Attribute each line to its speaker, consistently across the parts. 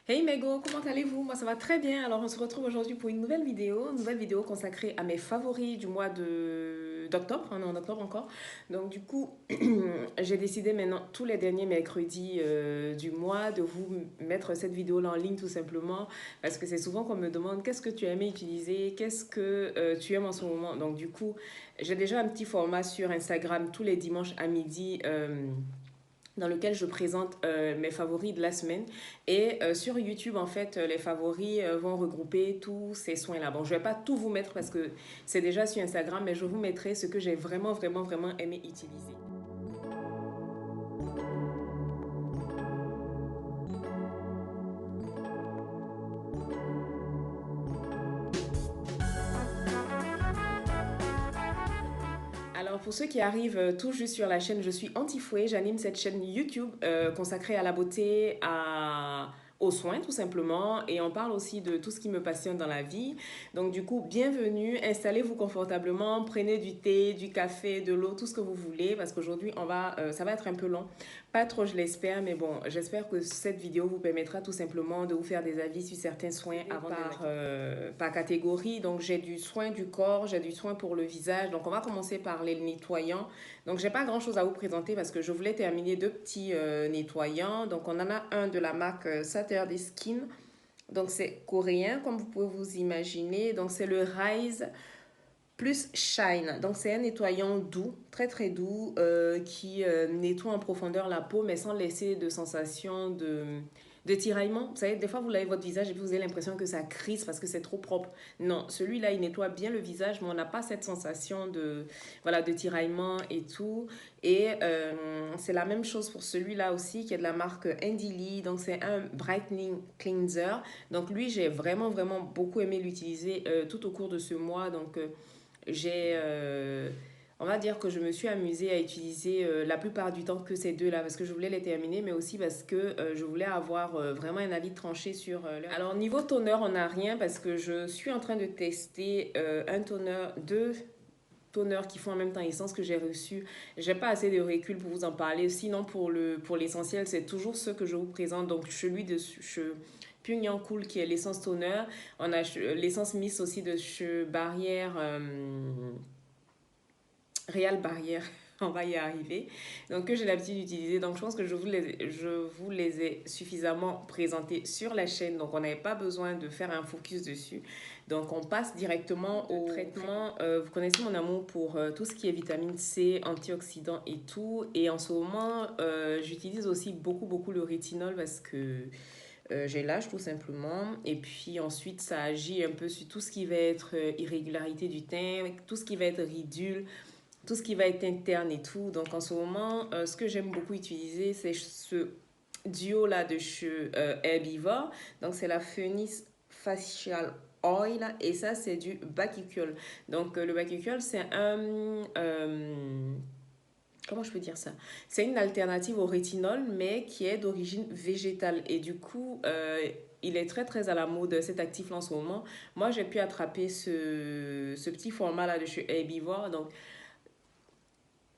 Speaker 1: Hey Mego, comment allez-vous? Moi ça va très bien. Alors on se retrouve aujourd'hui pour une nouvelle vidéo consacrée à mes favoris du mois d'octobre. On est en octobre encore. Donc du coup, j'ai décidé maintenant tous les derniers mercredis du mois de vous mettre cette vidéo-là en ligne tout simplement parce que c'est souvent qu'on me demande qu'est-ce que tu as aimé utiliser, qu'est-ce que tu aimes en ce moment. Donc du coup, j'ai déjà un petit format sur Instagram tous les dimanches à midi. Dans lequel je présente mes favoris de la semaine. Et sur YouTube, en fait, les favoris vont regrouper tous ces soins-là. Bon, je ne vais pas tout vous mettre parce que c'est déjà sur Instagram, mais je vous mettrai ce que j'ai vraiment, vraiment, vraiment aimé utiliser. Alors pour ceux qui arrivent tout juste sur la chaîne, je suis Antifouet, j'anime cette chaîne YouTube consacrée à la beauté, aux soins tout simplement, et on parle aussi de tout ce qui me passionne dans la vie. Donc du coup, bienvenue, installez-vous confortablement, prenez du thé, du café, de l'eau, tout ce que vous voulez, parce qu'aujourd'hui ça va être un peu long, pas trop je l'espère, mais bon, j'espère que cette vidéo vous permettra tout simplement de vous faire des avis sur certains soins avant par catégorie. Donc j'ai du soin du corps, j'ai du soin pour le visage. Donc on va commencer par les nettoyants. Donc j'ai pas grand chose à vous présenter parce que je voulais terminer deux petits nettoyants. Donc on en a un de la marque Saturday Skin. Donc c'est coréen comme vous pouvez vous imaginer. Donc c'est le Rise plus Shine. Donc c'est un nettoyant doux, très très doux, qui nettoie en profondeur la peau mais sans laisser de sensation de tiraillement. Vous savez, des fois vous lavez votre visage et puis vous avez l'impression que ça crisse parce que c'est trop propre. Non, celui-là il nettoie bien le visage mais on n'a pas cette sensation voilà, de tiraillement et tout. Et c'est la même chose pour celui-là aussi qui est de la marque Andili. Donc c'est un brightening cleanser. Donc lui j'ai vraiment vraiment beaucoup aimé l'utiliser tout au cours de ce mois. Donc j'ai, on va dire que je me suis amusée à utiliser la plupart du temps que ces deux-là parce que je voulais les terminer, mais aussi parce que je voulais avoir vraiment un avis tranché sur Alors, niveau toner, on n'a rien parce que je suis en train de tester un toner, deux toners qui font en même temps essence que j'ai reçu. J'ai pas assez de recul pour vous en parler. Sinon, pour l'essentiel, c'est toujours ce que je vous présente. Donc, celui de Pyongyang Cool qui est l'essence toner. On a l'essence Miss aussi de chez Barrière. Real Barrière, on va y arriver. Donc, que j'ai l'habitude d'utiliser. Donc, je pense que je vous les ai suffisamment présentés sur la chaîne. Donc, on n'avait pas besoin de faire un focus dessus. Donc, on passe directement au traitement. Vous connaissez mon amour pour tout ce qui est vitamine C, antioxydants et tout. Et en ce moment, j'utilise aussi beaucoup, beaucoup le rétinol parce que j'ai l'âge tout simplement. Et puis ensuite, ça agit un peu sur tout ce qui va être irrégularité du teint, tout ce qui va être ridule, tout ce qui va être interne et tout. Donc en ce moment, ce que j'aime beaucoup utiliser, c'est ce duo-là de chez Herbivore. Donc c'est la Phoenix Facial Oil et ça, c'est du Bakuchiol. Donc le Bakuchiol, c'est comment je peux dire ça? C'est une alternative au rétinol, mais qui est d'origine végétale. Et du coup, il est très très à la mode cet actif-là en ce moment. Moi, j'ai pu attraper ce petit format-là de chez Herbivore. Donc,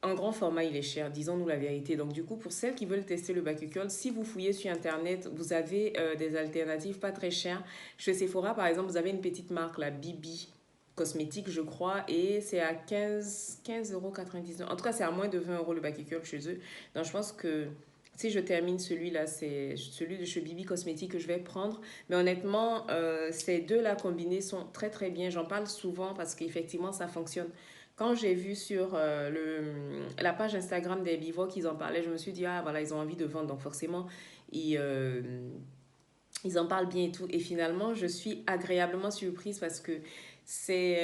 Speaker 1: en grand format, il est cher, disons-nous la vérité. Donc, du coup, pour celles qui veulent tester le Bakuchiol, si vous fouillez sur Internet, vous avez des alternatives pas très chères. Chez Sephora, par exemple, vous avez une petite marque, la Bibi Cosmétique, je crois, et c'est à 15,99 €. En tout cas, c'est à moins de 20 € le Bakuchiol chez eux. Donc, je pense que si je termine celui-là, c'est celui de chez Bibi Cosmétique que je vais prendre. Mais honnêtement, ces deux-là combinés sont très très bien. J'en parle souvent parce qu'effectivement, ça fonctionne. Quand j'ai vu sur la page Instagram des Bivo qu'ils en parlaient, je me suis dit, ah voilà, ils ont envie de vendre, donc forcément, ils, euh, ils en parlent bien et tout. Et finalement, je suis agréablement surprise parce que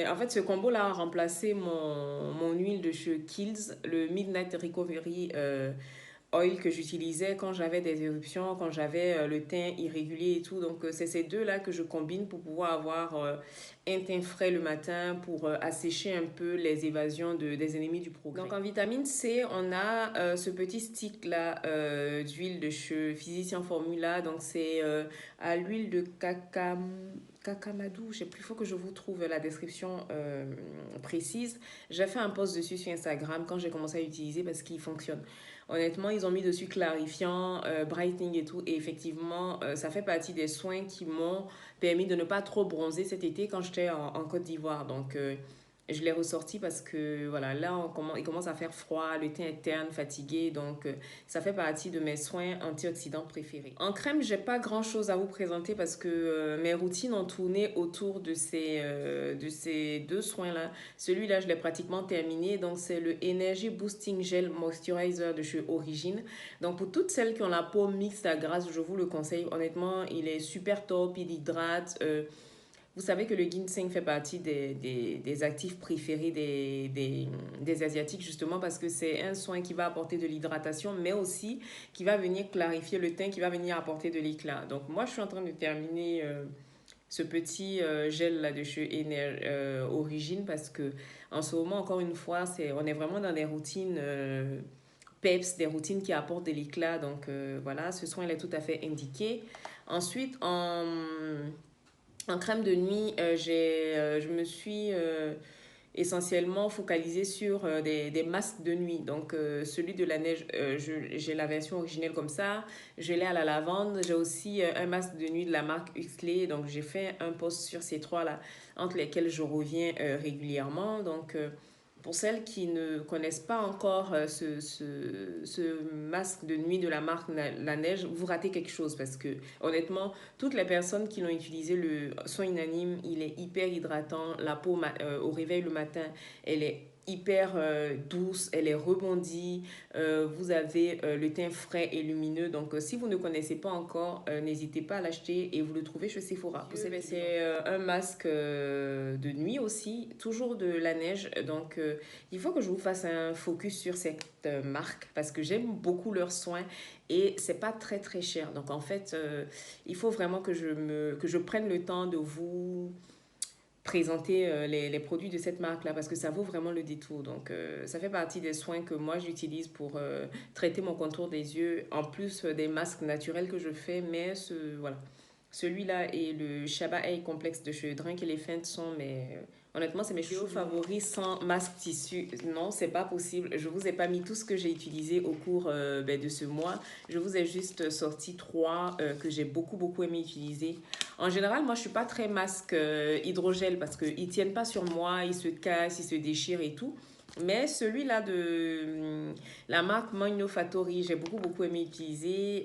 Speaker 1: en fait, ce combo-là a remplacé mon huile de chez Kiehl's, le Midnight Recovery oil que j'utilisais quand j'avais des éruptions, quand j'avais le teint irrégulier et tout. Donc, c'est ces deux-là que je combine pour pouvoir avoir un teint frais le matin, pour assécher un peu les évasions des ennemis du progrès. Donc, en vitamine C, on a ce petit stick-là d'huile de chez Physicien Formula. Donc, c'est à l'huile de Cacamado, je sais plus, il faut que je vous trouve la description précise. J'ai fait un post dessus sur Instagram quand j'ai commencé à l'utiliser parce qu'il fonctionne. Honnêtement, ils ont mis dessus clarifiant, brightening et tout. Et effectivement, ça fait partie des soins qui m'ont permis de ne pas trop bronzer cet été quand j'étais en Côte d'Ivoire. Donc, je l'ai ressorti parce que voilà, là, il commence à faire froid, le teint est terne, fatigué. Donc, ça fait partie de mes soins antioxydants préférés. En crème, j'ai pas grand-chose à vous présenter parce que mes routines ont tourné autour de ces deux soins-là. Celui-là, je l'ai pratiquement terminé. Donc, c'est le Energy Boosting Gel Moisturizer de chez Origine. Donc, pour toutes celles qui ont la peau mixte à grasse, je vous le conseille. Honnêtement, il est super top, il hydrate. Vous savez que le ginseng fait partie des actifs préférés des Asiatiques, justement parce que c'est un soin qui va apporter de l'hydratation, mais aussi qui va venir clarifier le teint, qui va venir apporter de l'éclat. Donc moi, je suis en train de terminer ce petit gel là de chez Origine parce que en ce moment, encore une fois, on est vraiment dans des routines peps, des routines qui apportent de l'éclat. Donc voilà, ce soin il est tout à fait indiqué. Ensuite, en crème de nuit, je me suis essentiellement focalisée sur des masques de nuit. Donc, celui de la neige, j'ai la version originelle comme ça. Je l'ai à la lavande. J'ai aussi un masque de nuit de la marque Huxley. Donc, j'ai fait un post sur ces trois-là, entre lesquels je reviens régulièrement. Donc, pour celles qui ne connaissent pas encore ce masque de nuit de la marque La Neige, vous ratez quelque chose parce que honnêtement, toutes les personnes qui l'ont utilisé le sont unanimes, il est hyper hydratant, la peau au réveil le matin, elle est hyper douce, elle est rebondie, vous avez le teint frais et lumineux. Donc si vous ne connaissez pas encore, n'hésitez pas à l'acheter et vous le trouvez chez Sephora. C'est un masque de nuit aussi, toujours de La Neige. Donc il faut que je vous fasse un focus sur cette marque parce que j'aime beaucoup leurs soins et c'est pas très très cher. Donc en fait, il faut vraiment que je prenne le temps de vous présenter les produits de cette marque-là parce que ça vaut vraiment le détour. Donc ça fait partie des soins que moi j'utilise pour traiter mon contour des yeux en plus des masques naturels que je fais. Mais voilà. Celui-là et le Shaba Eye Complex de chez Drink Elephant sont honnêtement, c'est mes chouchous favoris sans masque tissu. Non, c'est pas possible. Je vous ai pas mis tout ce que j'ai utilisé au cours de ce mois. Je vous ai juste sorti trois que j'ai beaucoup aimé utiliser. En général, moi, je suis pas très masque hydrogel parce qu'ils tiennent pas sur moi, ils se cassent, ils se déchirent et tout. Mais celui-là de la marque Moino Fattori, j'ai beaucoup aimé utiliser.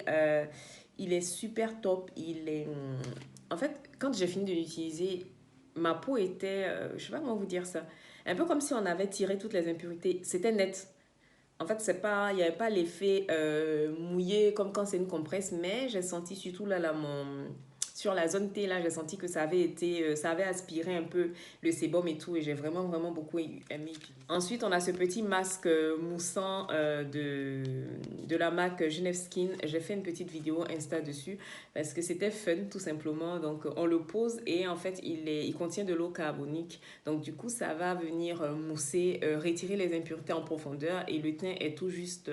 Speaker 1: Il est super top. En fait, quand j'ai fini de l'utiliser, ma peau était, je sais pas comment vous dire ça, un peu comme si on avait tiré toutes les impuretés. C'était net. En fait, il n'y avait pas l'effet mouillé comme quand c'est une compresse, mais j'ai senti surtout sur la zone T, là, j'ai senti que ça avait aspiré un peu le sébum et tout, et j'ai vraiment beaucoup aimé. Ensuite, on a ce petit masque moussant de la marque Genève Skin. J'ai fait une petite vidéo Insta dessus parce que c'était fun, tout simplement. Donc, on le pose et en fait, il contient de l'eau carbonique. Donc, du coup, ça va venir mousser, retirer les impuretés en profondeur et le teint est tout juste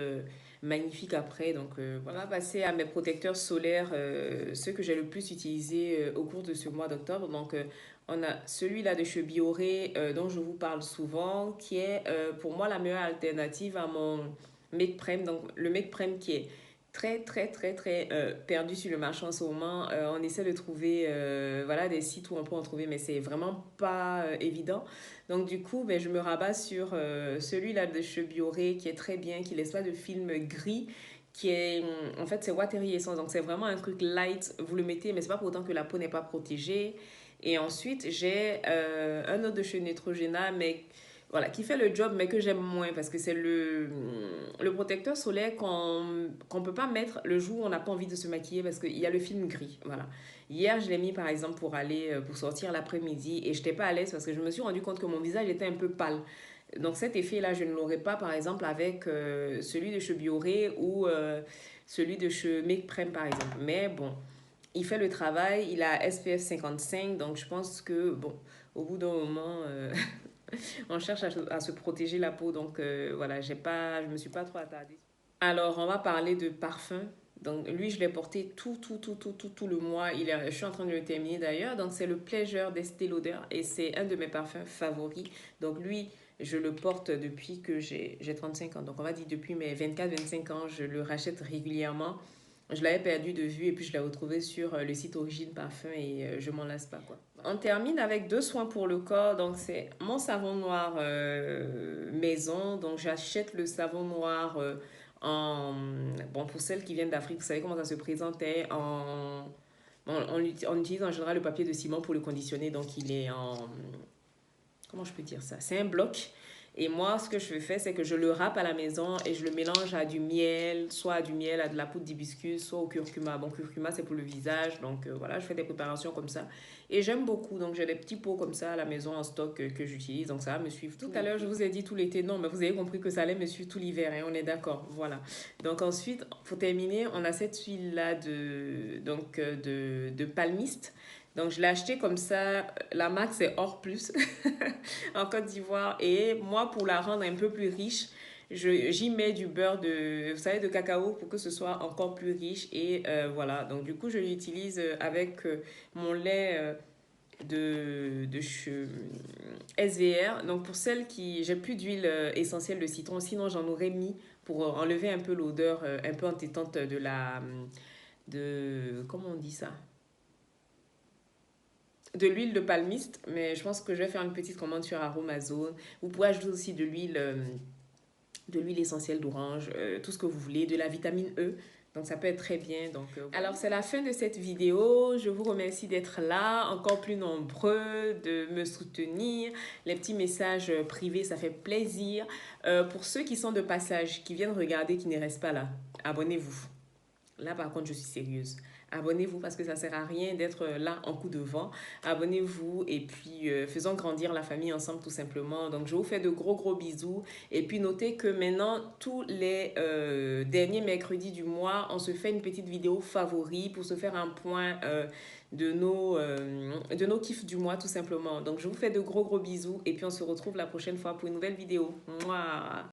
Speaker 1: magnifique après. Donc, voilà. On va passer à mes protecteurs solaires, ceux que j'ai le plus utilisés au cours de ce mois d'octobre. Donc, on a celui-là de chez Bioré dont je vous parle souvent, qui est pour moi la meilleure alternative à mon Make Prem. Donc, le Make Prem qui est très perdu sur le marché en ce moment. On essaie de trouver voilà, des sites où on peut en trouver, mais c'est vraiment pas évident. Donc du coup, ben, je me rabats sur celui-là de chez Bioré qui est très bien, qui laisse pas de film gris, qui est en fait c'est Watery Essence. Donc c'est vraiment un truc light, vous le mettez, mais c'est pas pour autant que la peau n'est pas protégée. Et ensuite, j'ai un autre de chez Neutrogena, mais voilà, qui fait le job, mais que j'aime moins parce que c'est le protecteur solaire qu'on peut pas mettre le jour où on n'a pas envie de se maquiller parce qu'il y a le film gris. Voilà. Hier, je l'ai mis par exemple pour sortir l'après-midi et je n'étais pas à l'aise parce que je me suis rendu compte que mon visage était un peu pâle. Donc cet effet-là, je ne l'aurais pas par exemple avec celui de chez Bioré ou celui de chez Make Prem par exemple. Mais bon, il fait le travail, il a SPF 55, donc je pense que bon, au bout d'un moment, on cherche à se protéger la peau, donc voilà, je me suis pas trop attardée. Alors, on va parler de parfum. Donc, lui, je l'ai porté tout le mois. Je suis en train de le terminer d'ailleurs. Donc, c'est le Pleasure d'Estée Lauder et c'est un de mes parfums favoris. Donc, lui, Je le porte depuis que j'ai 35 ans. Donc, on va dire depuis mes 24-25 ans, je le rachète régulièrement. Je l'avais perdu de vue et puis je l'ai retrouvé sur le site Origine Parfum et je m'en lasse pas quoi. On termine avec deux soins pour le corps. Donc c'est mon savon noir maison. Donc j'achète le savon noir en... Bon, pour celles qui viennent d'Afrique, vous savez comment ça se présentait en... on utilise en général le papier de ciment pour le conditionner. Donc il est en... Comment je peux dire ça? C'est un bloc. Et moi, ce que je fais, c'est que je le râpe à la maison et je le mélange à du miel, soit à du miel, à de la poudre d'hibiscus, soit au curcuma. Bon, curcuma, c'est pour le visage. Donc voilà, je fais des préparations comme ça. Et j'aime beaucoup. Donc j'ai des petits pots comme ça à la maison en stock que j'utilise. Donc ça va me suivre tout. Tout à l'heure, je vous ai dit tout l'été. Non, mais vous avez compris que ça allait me suivre tout l'hiver. Hein, on est d'accord. Voilà. Donc ensuite, pour terminer, on a cette huile-là de palmiste. Donc, je l'ai acheté comme ça. La marque, c'est Or Plus en Côte d'Ivoire. Et moi, pour la rendre un peu plus riche, j'y mets du beurre vous savez, de cacao pour que ce soit encore plus riche. Et voilà. Donc, du coup, je l'utilise avec mon lait SVR. Donc, pour celles qui... J'ai plus d'huile essentielle de citron. Sinon, j'en aurais mis pour enlever un peu l'odeur un peu entêtante comment on dit ça? De l'huile de palmiste, mais je pense que je vais faire une petite commande sur Aromazone. Vous pouvez ajouter aussi de l'huile essentielle d'orange, tout ce que vous voulez, de la vitamine E. Donc ça peut être très bien. Donc, alors c'est la fin de cette vidéo. Je vous remercie d'être là, encore plus nombreux, de me soutenir. Les petits messages privés, ça fait plaisir. Pour ceux qui sont de passage, qui viennent regarder, qui ne restent pas là, abonnez-vous. Là, par contre, je suis sérieuse. Abonnez-vous parce que ça ne sert à rien d'être là en coup de vent. Abonnez-vous et puis faisons grandir la famille ensemble tout simplement. Donc, je vous fais de gros gros bisous. Et puis, notez que maintenant, tous les derniers mercredis du mois, on se fait une petite vidéo favori pour se faire un point de nos kiffs du mois tout simplement. Donc, je vous fais de gros gros bisous et puis on se retrouve la prochaine fois pour une nouvelle vidéo. Mouah.